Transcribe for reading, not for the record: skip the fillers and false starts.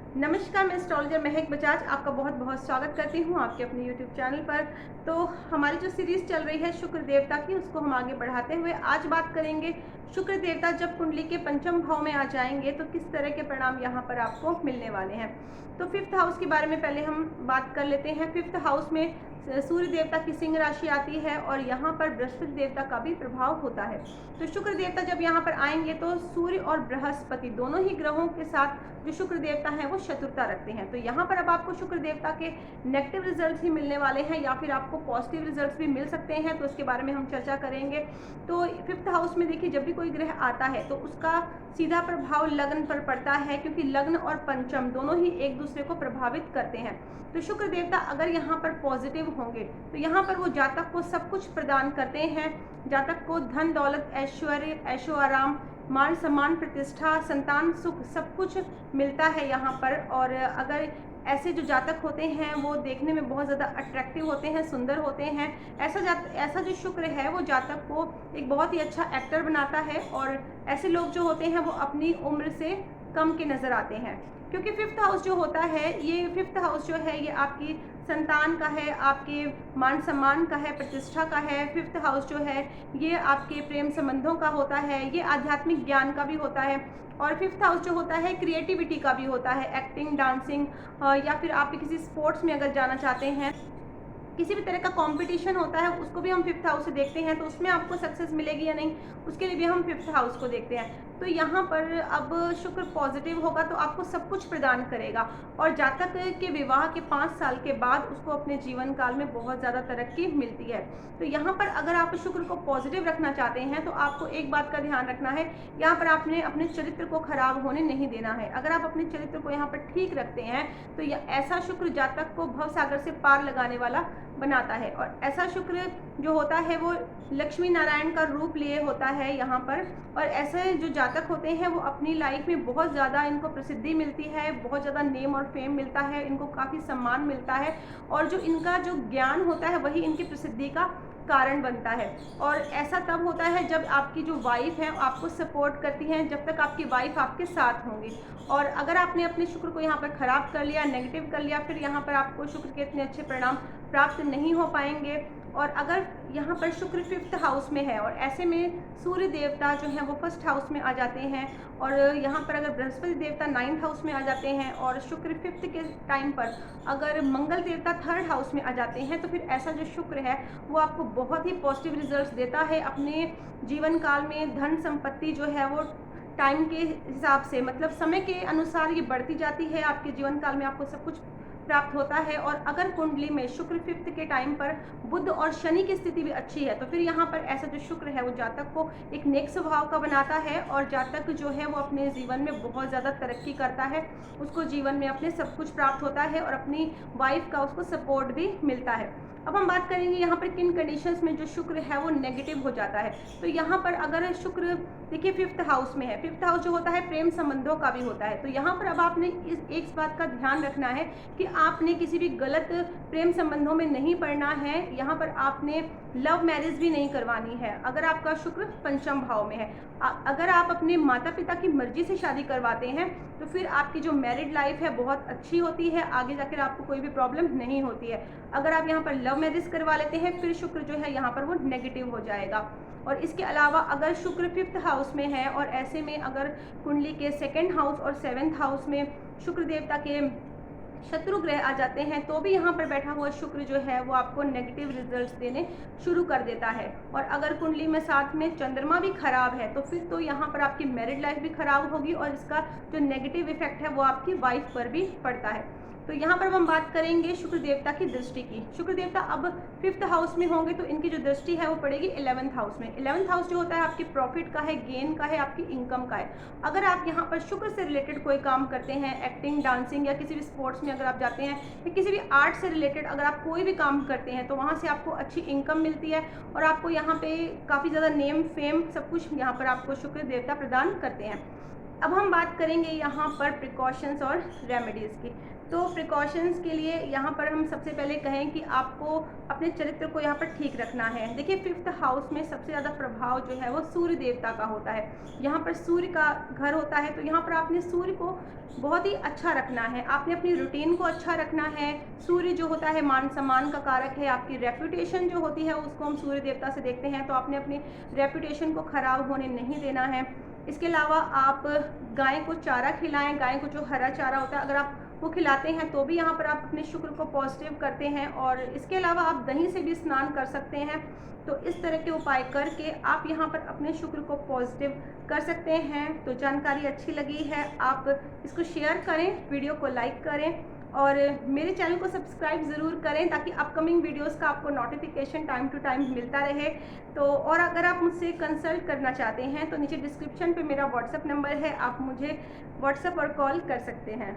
नमस्कार, मैं एस्ट्रोलॉजर महक बजाज आपका बहुत बहुत स्वागत करती हूँ आपके अपने यूट्यूब चैनल पर। तो हमारी जो सीरीज़ चल रही है शुक्र देवता की, उसको हम आगे बढ़ाते हुए आज बात करेंगे शुक्र देवता जब कुंडली के पंचम भाव में आ जाएंगे तो किस तरह के परिणाम यहाँ पर आपको मिलने वाले हैं। तो फिफ्थ हाउस के बारे में पहले हम बात कर लेते हैं। फिफ्थ हाउस में सूर्य देवता की सिंह राशि आती है और यहाँ पर बृहस्पति देवता का भी प्रभाव होता है। तो शुक्र देवता जब यहाँ पर आएंगे तो सूर्य और बृहस्पति दोनों ही ग्रहों के साथ जो शुक्र देवता हैं वो शत्रुता रखते हैं। तो यहाँ पर अब आपको शुक्र देवता के नेगेटिव रिजल्ट्स ही मिलने वाले हैं या फिर आपको पॉजिटिव रिजल्ट्स भी मिल सकते हैं, तो इसके बारे में हम चर्चा करेंगे। तो फिफ्थ हाउस में देखिए, जब भी कोई ग्रह आता है तो उसका सीधा प्रभाव लग्न पर पड़ता है, क्योंकि लग्न और पंचम दोनों ही एक दूसरे को प्रभावित करते हैं। तो शुक्र देवता अगर यहाँ पर पॉजिटिव होंगे तो यहाँ पर वो जातक को सब कुछ प्रदान करते हैं। जातक को धन दौलत ऐश्वर्य ऐशो आराम मान सम्मान प्रतिष्ठा संतान सुख सब कुछ मिलता है यहाँ पर। और अगर ऐसे जो जातक होते हैं वो देखने में बहुत ज़्यादा अट्रैक्टिव होते हैं, सुंदर होते हैं, ऐसा जो शुक्र है वो जातक को एक बहुत ही अच्छा एक्टर बनाता है। और ऐसे लोग जो होते हैं वो अपनी उम्र से कम के नज़र आते हैं, क्योंकि फिफ्थ हाउस जो होता है, ये फिफ्थ हाउस जो है ये आपकी संतान का है, आपके मान सम्मान का है, प्रतिष्ठा का है। फिफ्थ हाउस जो है ये आपके प्रेम संबंधों का होता है, ये आध्यात्मिक ज्ञान का भी होता है। और फिफ्थ हाउस जो होता है क्रिएटिविटी का भी होता है, एक्टिंग, डांसिंग, या फिर आप किसी स्पोर्ट्स में अगर जाना चाहते हैं, किसी भी तरह का कंपटीशन होता है उसको भी हम फिफ्थ हाउस से देखते हैं, तो उसमें आपको सक्सेस मिलेगी या नहीं उसके लिए भी हम फिफ्थ हाउस को देखते हैं। तो यहाँ पर अब शुक्र पॉजिटिव होगा तो आपको सब कुछ प्रदान करेगा। और जातक के विवाह के 5 साल के बाद उसको अपने जीवन काल में बहुत ज़्यादा तरक्की मिलती है। तो यहाँ पर अगर आप शुक्र को पॉजिटिव रखना चाहते हैं तो आपको एक बात का ध्यान रखना है, यहाँ पर आपने अपने चरित्र को खराब होने नहीं देना है। अगर आप अपने चरित्र को यहाँ पर ठीक रखते हैं तो ऐसा शुक्र जातक को भवसागर से पार लगाने वाला बनाता है। और ऐसा शुक्र जो होता है वो लक्ष्मी नारायण का रूप लिए होता है यहाँ पर। और ऐसे जो जातक होते हैं वो अपनी लाइफ में बहुत ज़्यादा इनको प्रसिद्धि मिलती है, बहुत ज़्यादा नेम और फेम मिलता है, इनको काफ़ी सम्मान मिलता है। और जो इनका जो ज्ञान होता है वही इनकी प्रसिद्धि का कारण बनता है। और ऐसा तब होता है जब आपकी जो वाइफ है आपको सपोर्ट करती हैं, जब तक आपकी वाइफ आपके साथ होंगी। और अगर आपने अपने शुक्र को यहाँ पर ख़राब कर लिया, नेगेटिव कर लिया, फिर यहाँ पर आपको शुक्र के इतने अच्छे परिणाम प्राप्त नहीं हो पाएंगे। और अगर यहाँ पर शुक्र फिफ्थ हाउस में है और ऐसे में सूर्य देवता जो है वो फर्स्ट हाउस में आ जाते हैं, और यहाँ पर अगर बृहस्पति देवता 9th हाउस में आ जाते हैं और शुक्र फिफ्थ के टाइम पर अगर मंगल देवता 3rd हाउस में आ जाते हैं, तो फिर ऐसा जो शुक्र है वो आपको बहुत ही पॉजिटिव रिजल्ट्स देता है। अपने जीवन काल में धन संपत्ति जो है वो टाइम के हिसाब से, मतलब समय के अनुसार ये बढ़ती जाती है। आपके जीवन काल में आपको सब कुछ प्राप्त होता है। और अगर कुंडली में शुक्र फिफ्थ के टाइम पर बुध और शनि की स्थिति भी अच्छी है तो फिर यहाँ पर ऐसा जो शुक्र है वो जातक को एक नेक स्वभाव का बनाता है, और जातक जो है वो अपने जीवन में बहुत ज़्यादा तरक्की करता है, उसको जीवन में अपने सब कुछ प्राप्त होता है और अपनी वाइफ का उसको सपोर्ट भी मिलता है। अब हम बात करेंगे यहाँ पर किन कंडीशंस में जो शुक्र है वो नेगेटिव हो जाता है। तो यहाँ पर अगर शुक्र देखिए फिफ्थ हाउस में है, फिफ्थ हाउस जो होता है प्रेम संबंधों का भी होता है। तो यहाँ पर अब आपने इस एक बात का ध्यान रखना है कि आपने किसी भी गलत प्रेम संबंधों में नहीं पड़ना है। यहाँ पर आपने लव मैरिज भी नहीं करवानी है अगर आपका शुक्र पंचम भाव में है। अगर आप अपने माता पिता की मर्जी से शादी करवाते हैं तो फिर आपकी जो मैरिड लाइफ है बहुत अच्छी होती है, आगे जाकर आपको कोई भी प्रॉब्लम नहीं होती है। अगर आप यहाँ पर लव मैरिज करवा लेते हैं फिर शुक्र जो है यहाँ पर वो नेगेटिव हो जाएगा। और इसके अलावा अगर शुक्र फिफ्थ हाउस में है और ऐसे में अगर कुंडली के 2nd हाउस और 7th हाउस में शुक्र देवता के शत्रु ग्रह आ जाते हैं तो भी यहाँ पर बैठा हुआ शुक्र जो है वो आपको नेगेटिव रिजल्ट्स देने शुरू कर देता है। और अगर कुंडली में साथ में चंद्रमा भी खराब है तो फिर तो यहाँ पर आपकी मैरिड लाइफ भी खराब होगी और इसका जो नेगेटिव इफेक्ट है वो आपकी वाइफ पर भी पड़ता है। तो यहाँ पर हम बात करेंगे शुक्र देवता की दृष्टि की। शुक्र देवता अब फिफ्थ हाउस में होंगे तो इनकी जो दृष्टि है वो पड़ेगी 11th हाउस में। 11th हाउस जो होता है आपके प्रॉफिट का है, गेन का है, आपकी इनकम का है। अगर आप यहाँ पर शुक्र से रिलेटेड कोई काम करते हैं, एक्टिंग, डांसिंग या किसी भी स्पोर्ट्स में अगर आप जाते हैं या किसी भी आर्ट से रिलेटेड अगर आप कोई भी काम करते हैं तो वहाँ से आपको अच्छी इनकम मिलती है और आपको यहाँ पे काफ़ी ज़्यादा नेम, फेम सब कुछ यहाँ पर आपको शुक्र देवता प्रदान करते हैं। अब हम बात करेंगे यहाँ पर प्रिकॉशंस और रेमेडीज़ की। तो प्रिकॉशंस के लिए यहाँ पर हम सबसे पहले कहें कि आपको अपने चरित्र को यहाँ पर ठीक रखना है। देखिए 5th हाउस में सबसे ज़्यादा प्रभाव जो है वो सूर्य देवता का होता है। यहाँ पर सूर्य का घर होता है, तो यहाँ पर आपने सूर्य को बहुत ही अच्छा रखना है, आपने अपनी रूटीन को अच्छा रखना है। सूर्य जो होता है मान सम्मान का कारक है, आपकी रेपुटेशन जो होती है उसको हम सूर्य देवता से देखते हैं, तो आपने अपनी रेपुटेशन को ख़राब होने नहीं देना है। इसके अलावा आप गाय को चारा खिलाएं, गाय को जो हरा चारा होता है अगर आप वो खिलाते हैं तो भी यहाँ पर आप अपने शुक्र को पॉजिटिव करते हैं। और इसके अलावा आप दही से भी स्नान कर सकते हैं। तो इस तरह के उपाय करके आप यहाँ पर अपने शुक्र को पॉजिटिव कर सकते हैं। तो जानकारी अच्छी लगी है, आप इसको शेयर करें, वीडियो को लाइक करें और मेरे चैनल को सब्सक्राइब ज़रूर करें ताकि अपकमिंग वीडियोस का आपको नोटिफिकेशन टाइम टू टाइम मिलता रहे। तो और अगर आप मुझसे कंसल्ट करना चाहते हैं तो नीचे डिस्क्रिप्शन पे मेरा व्हाट्सएप नंबर है, आप मुझे व्हाट्सएप और कॉल कर सकते हैं।